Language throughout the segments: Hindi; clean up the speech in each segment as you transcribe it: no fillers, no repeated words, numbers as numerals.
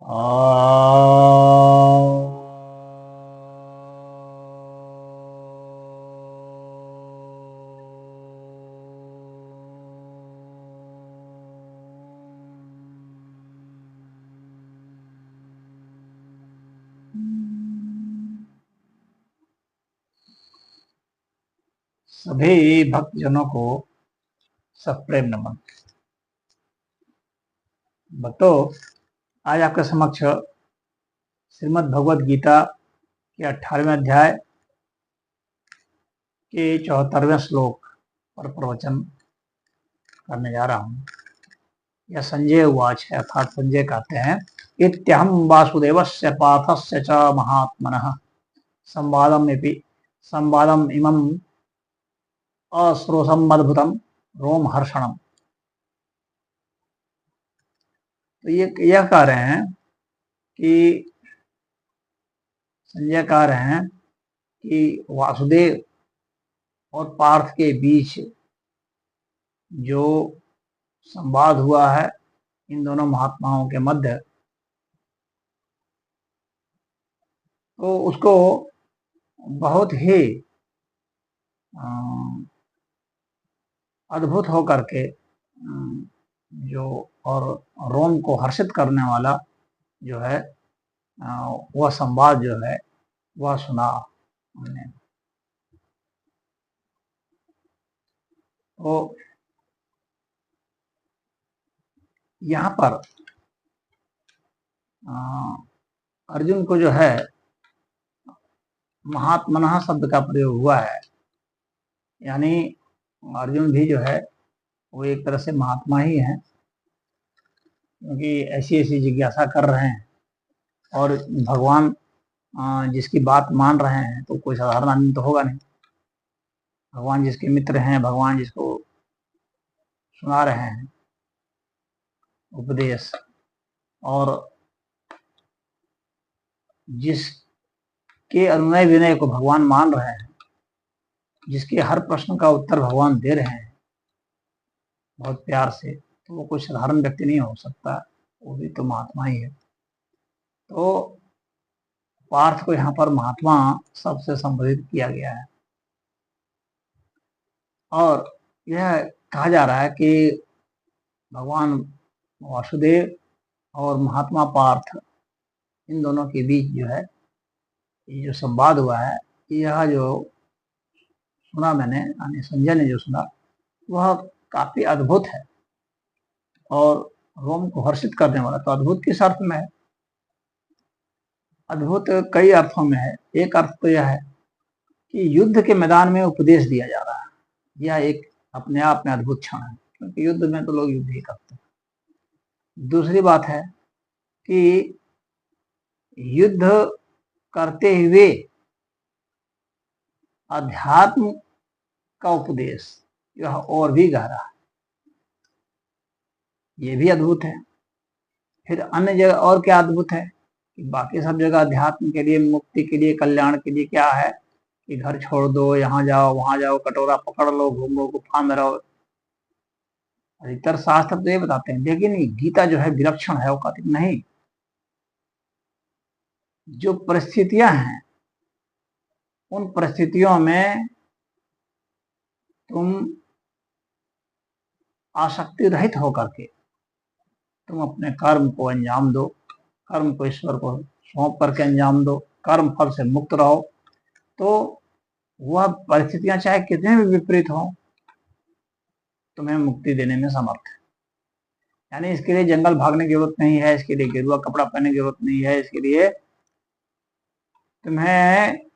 आ सभी भक्तजनों को सप्रेम नमन। भक्तों, आज आपके समक्ष श्रीमद् भगवद गीता के 18वें अध्याय के 74वें श्लोक पर प्रवचन करने जा रहा हूँ। यह संजय उवाच है, अर्थात संजय कहते हैं, इत्यहं वासुदेवस्य पार्थस्य च महात्मनः संवादम इमं अश्रोसमद्भुतं रोमहर्षणम्। तो ये कह रहे हैं कि संजय कह रहे हैं कि वासुदेव और पार्थ के बीच जो संवाद हुआ है इन दोनों महात्माओं के मध्य, तो उसको बहुत ही अद्भुत होकर के जो और रोम को हर्षित करने वाला जो है वह संवाद जो है वह सुना हमने। तो यहाँ पर अर्जुन को जो है महात्मनः शब्द का प्रयोग हुआ है, यानी अर्जुन भी जो है वो एक तरह से महात्मा ही है, क्योंकि ऐसी ऐसी जिज्ञासा कर रहे हैं और भगवान जिसकी बात मान रहे हैं तो कोई साधारण आदमी तो होगा नहीं। भगवान जिसके मित्र हैं, भगवान जिसको सुना रहे हैं उपदेश, और जिसके अनुनय विनय को भगवान मान रहे हैं, जिसके हर प्रश्न का उत्तर भगवान दे रहे हैं बहुत प्यार से, तो वो कोई साधारण व्यक्ति नहीं हो सकता, वो भी तो महात्मा ही है। तो पार्थ को यहाँ पर महात्मा सबसे संबोधित किया गया है और यह कहा जा रहा है कि भगवान वासुदेव और महात्मा पार्थ, इन दोनों के बीच जो है ये जो संवाद हुआ है, यह जो सुना मैंने, यानी संजय ने जो सुना, वह काफी अद्भुत है और रोम को हर्षित करने वाला। तो अद्भुत किस अर्थ में है? अद्भुत कई अर्थों में है। एक अर्थ तो यह है कि युद्ध के मैदान में उपदेश दिया जा रहा है, यह एक अपने आप में अद्भुत क्षण है, क्योंकि युद्ध में तो लोग युद्ध ही करते हैं। दूसरी बात है कि युद्ध करते हुए अध्यात्म का उपदेश, यह और भी गहरा है, ये भी अद्भुत है। फिर अन्य जगह और क्या अद्भुत है कि बाकी सब जगह अध्यात्म के लिए, मुक्ति के लिए, कल्याण के लिए क्या है कि घर छोड़ दो, यहाँ जाओ वहां जाओ, कटोरा पकड़ लो, घूमो, गुफा में रहो। अधिकतर शास्त्र तो ये बताते हैं, लेकिन गीता जो है विलक्षण है। वो कहती नहीं, जो परिस्थितियां हैं उन परिस्थितियों में तुम आसक्ति रहित होकर के तुम अपने कर्म को अंजाम दो, कर्म को ईश्वर को सौंप करके अंजाम दो, कर्म फल से मुक्त रहो, तो वह परिस्थितियां चाहे कितने भी विपरीत हो, तुम्हें मुक्ति देने में समर्थ है। यानी इसके लिए जंगल भागने की जरूरत नहीं है, इसके लिए गेरुआ कपड़ा पहनने की जरूरत नहीं है, इसके लिए तुम्हें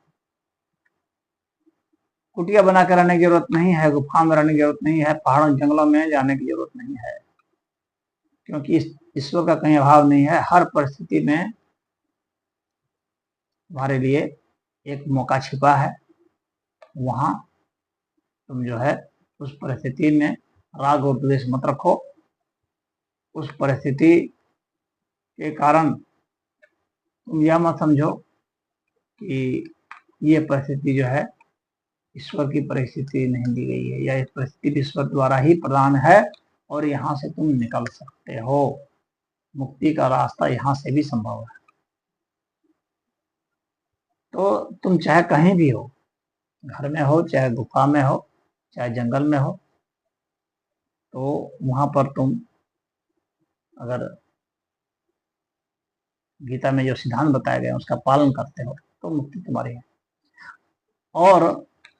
कुटिया बना कर रहने की जरूरत नहीं है, गुफा में रहने की जरूरत नहीं है, पहाड़ों जंगलों में जाने की जरूरत नहीं है, क्योंकि ईश्वर का कहीं अभाव नहीं है। हर परिस्थिति में तुम्हारे लिए एक मौका छिपा है, वहां तुम जो है उस परिस्थिति में राग और द्वेष मत रखो। उस परिस्थिति के कारण तुम यह मत समझो कि ये परिस्थिति जो है ईश्वर की परिस्थिति नहीं दी गई है, या इस परिस्थिति ईश्वर द्वारा ही प्रदान है और यहाँ से तुम निकल सकते हो। मुक्ति का रास्ता यहाँ से भी संभव है। तो तुम चाहे कहीं भी हो, घर में हो, चाहे गुफा में हो, चाहे जंगल में हो, तो वहां पर तुम अगर गीता में जो सिद्धांत बताए गए उसका पालन करते हो तो मुक्ति तुम्हारी है। और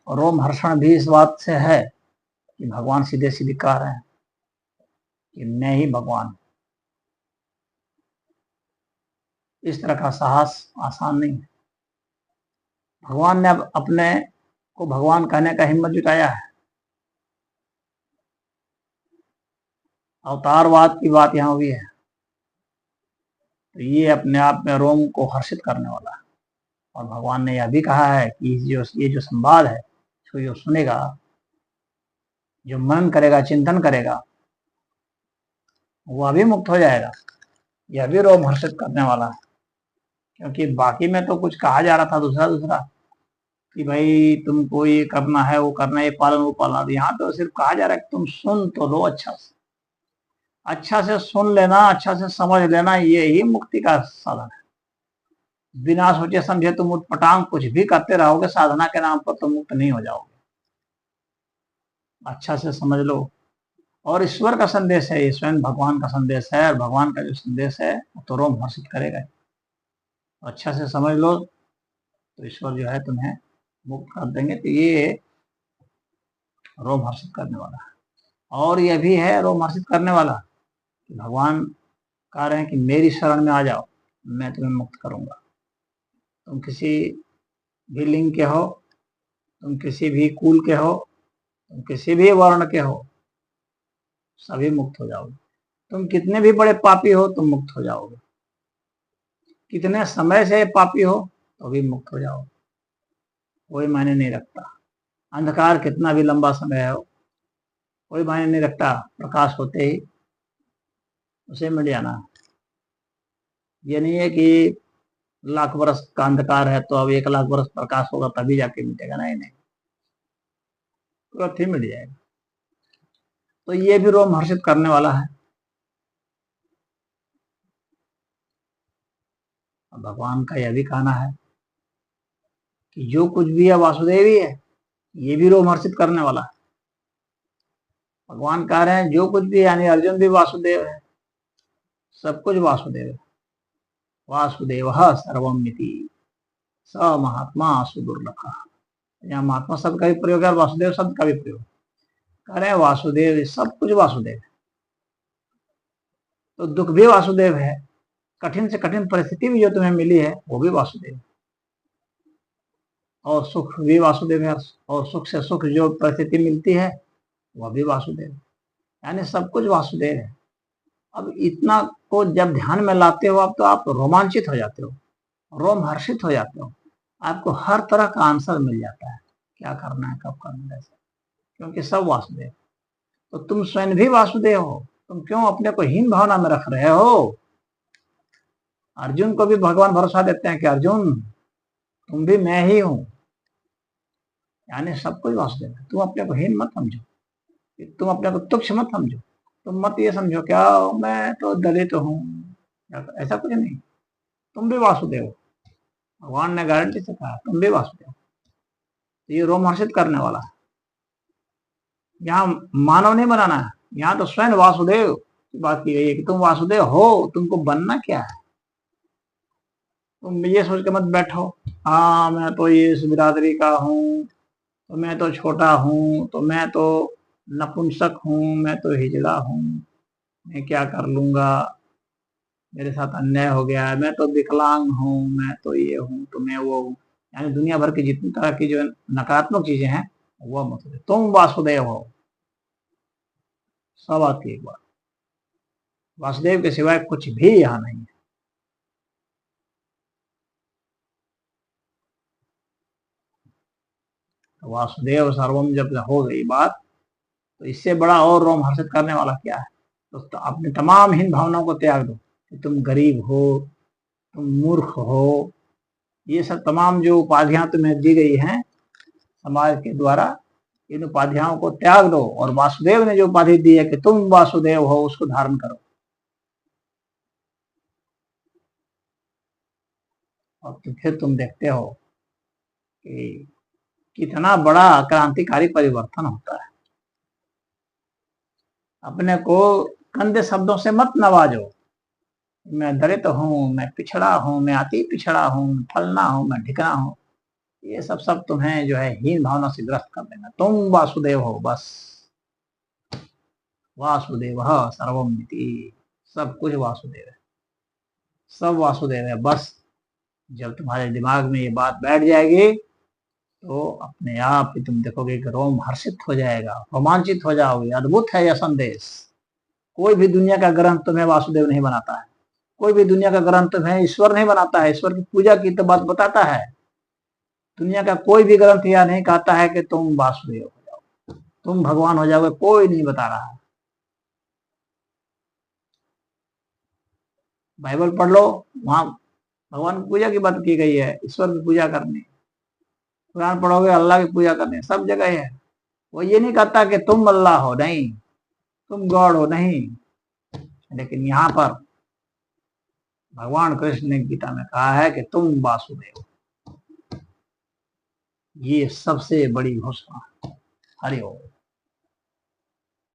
रोमहर्षण भी इस बात से है कि भगवान सीधे सीधे कह रहे हैं कि मैं ही भगवान हूं। इस तरह का साहस आसान नहीं है। भगवान ने अब अपने को भगवान कहने का हिम्मत जुटाया है। अवतारवाद की बात यहाँ हुई है, तो ये अपने आप में रोम को हर्षित करने वाला है। और भगवान ने यह भी कहा है कि ये जो संवाद है, इसको जो सुनेगा, जो मनन करेगा, चिंतन करेगा, वह भी मुक्त हो जाएगा। यह भी रोम हर्षित करने वाला है, क्योंकि बाकी में तो कुछ कहा जा रहा था दूसरा दूसरा कि भाई तुमको ये करना है, वो करना है, ये पालन वो पालन। यहाँ तो सिर्फ कहा जा रहा है कि तुम सुन तो लो, अच्छा से सुन लेना, अच्छा से समझ लेना, ये ही मुक्ति का साधन है। बिना सोचे समझे तुम उठपटांग कुछ भी करते रहोगे साधना के नाम पर, तुम मुक्त नहीं हो जाओगे। अच्छा से समझ लो। और ईश्वर का संदेश है, ये स्वयं भगवान का संदेश है, और भगवान का जो संदेश है तो रोम हर्षित करेगा। अच्छा से समझ लो तो ईश्वर जो है तुम्हें मुक्त कर देंगे। तो ये रोम हर्षित करने वाला है। और यह भी है रोम हर्षित करने वाला कि भगवान कह रहे हैं कि मेरी शरण में आ जाओ, मैं तुम्हें मुक्त करूंगा। तुम किसी भी लिंग के हो, तुम किसी भी कुल के हो, तुम किसी भी वर्ण के हो, सभी मुक्त हो जाओगे। तुम कितने भी बड़े पापी हो, तुम मुक्त हो जाओगे। कितने समय से पापी हो तो भी मुक्त हो जाओगे, कोई मायने नहीं रखता। अंधकार कितना भी लंबा समय हो, कोई मायने नहीं रखता, प्रकाश होते ही उसे मिट जाना। ये नहीं है कि लाख वर्ष का अंधकार है तो अब 1 लाख वर्ष प्रकाश होगा तभी जाके मिटेगा, नहीं नहीं, तुरंत ही मिट जाएगा। तो ये भी रोम हर्षित करने वाला है। भगवान का यह भी कहना है कि जो कुछ भी है वासुदेव ही है, ये भी रोम हर्षित करने वाला है। भगवान कह रहे हैं जो कुछ भी, यानी अर्जुन भी वासुदेव है, सब कुछ वासुदेव है। वासुदेव सर्वमिति स महात्मा सुदुर्लभ। यहाँ महात्मा शब्द का भी प्रयोग है और वासुदेव शब्द का भी प्रयोग। कह रहे हैं वासुदेव, सब कुछ वासुदेव है। तो दुख भी वासुदेव है, कठिन से कठिन परिस्थिति भी जो तुम्हें मिली है वो भी वासुदेव, और सुख भी वासुदेव है, और सुख से सुख जो परिस्थिति मिलती है वह भी वासुदेव, यानी सब कुछ वासुदेव है। अब इतना को जब ध्यान में लाते हो आप, तो आप रोमांचित हो जाते हो, रोम हर्षित हो जाते हो। आपको हर तरह का आंसर मिल जाता है, क्या करना है, कब करना है, क्योंकि सब वासुदेव। तो तुम स्वयं भी वासुदेव हो, तुम क्यों अपने को हीन भावना में रख रहे हो। अर्जुन को भी भगवान भरोसा देते हैं कि अर्जुन तुम भी मैं ही हूं, यानी सब कुछ वासुदेव है। तुम अपने को हीन मत समझो, तुम अपने को तुच्छ मत समझो, तुम मत ये समझो क्या मैं तो दलित हूं, ऐसा कुछ नहीं। तुम भी वासुदेव हो, भगवान ने गारंटी से कहा तुम भी वासुदेव। तो ये रोम हर्षित करने वाला है। यहाँ मानव नहीं बनाना है, यहाँ तो स्वयं वासुदेव की बात की गई है कि तुम वासुदेव हो, तुमको बनना क्या है। तुम ये सोच के मत बैठो हाँ मैं तो ये इस बिरादरी का हूँ, तो मैं तो छोटा हूँ, तो मैं तो नपुंसक हूँ, मैं तो हिजड़ा हूँ, मैं क्या कर लूंगा, मेरे साथ अन्याय हो गया है, मैं तो विकलांग हूँ, मैं तो ये हूँ, तो मैं वो हूँ। यानी दुनिया भर की जितनी तरह की जो नकारात्मक चीजें हैं वह मत। तुम वासुदेव हो, सब आती एक बात, वासुदेव के सिवाय कुछ भी यहाँ नहीं है। तो वासुदेव सर्वम जब हो गई बात, तो इससे बड़ा और रोम हर्षित करने वाला क्या है। तो अपनी तमाम हीन भावनाओं को त्याग दो कि तुम गरीब हो, तुम मूर्ख हो, ये सब तमाम जो उपाधियां तुम्हें दी गई हैं समाज के द्वारा, इन उपाधियों को त्याग दो, और वासुदेव ने जो उपाधि दी है कि तुम वासुदेव हो, उसको धारण करो। और तो फिर तुम देखते हो कि कितना बड़ा क्रांतिकारी परिवर्तन होता है। अपने को गंदे शब्दों से मत नवाजो, मैं दलित हूँ, मैं पिछड़ा हूँ, मैं अति पिछड़ा हूँ, फलना हूँ, मैं ढिकना हूँ। ये सब तुम्हें जो है हीन भावना से ग्रस्त कर देना। तुम वासुदेव हो, बस वासुदेव सर्वमिति, सब कुछ वासुदेव है, सब वासुदेव है। बस जब तुम्हारे दिमाग में ये बात बैठ जाएगी तो अपने आप ही तुम देखोगे कि रोम हर्षित हो जाएगा, रोमांचित हो जाओगे। अद्भुत है यह संदेश। कोई भी दुनिया का ग्रंथ तुम्हें वासुदेव नहीं बनाता है, कोई भी दुनिया का ग्रंथ तुम्हें ईश्वर नहीं बनाता है, ईश्वर की पूजा की तो बात बताता है। दुनिया का कोई भी ग्रंथ यह नहीं कहता है कि तुम वासुदेव हो जाओ, तुम भगवान हो जाओगे, कोई नहीं बता रहा है। बाइबल पढ़ लो, वहां भगवान की पूजा की बात की गई है, ईश्वर की पूजा करनी। कुरान पढ़ोगे अल्लाह की पूजा करनी, सब जगह है। वो ये नहीं कहता कि तुम अल्लाह हो, नहीं, तुम गॉड हो, नहीं। लेकिन यहाँ पर भगवान कृष्ण ने गीता में कहा है कि तुम वासुदेव। ये सबसे बड़ी घोषणा। हरि ओम।